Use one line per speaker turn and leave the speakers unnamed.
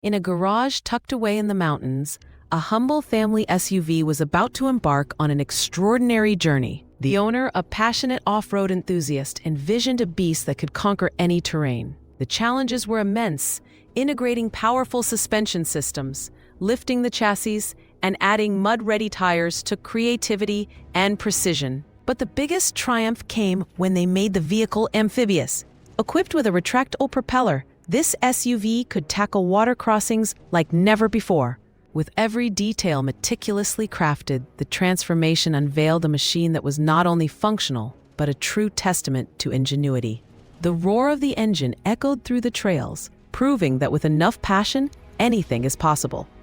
In a garage tucked away in the mountains, a humble family SUV was about to embark on an extraordinary journey. The owner, a passionate off-road enthusiast, envisioned a beast that could conquer any terrain. The challenges were immense, integrating powerful suspension systems, lifting the chassis, and adding mud-ready tires took creativity and precision. But the biggest triumph came when they made the vehicle amphibious. Equipped with a retractable propeller, this SUV could tackle water crossings like never before. With every detail meticulously crafted, the transformation unveiled a machine that was not only functional, but a true testament to ingenuity. The roar of the engine echoed through the trails, proving that with enough passion, anything is possible.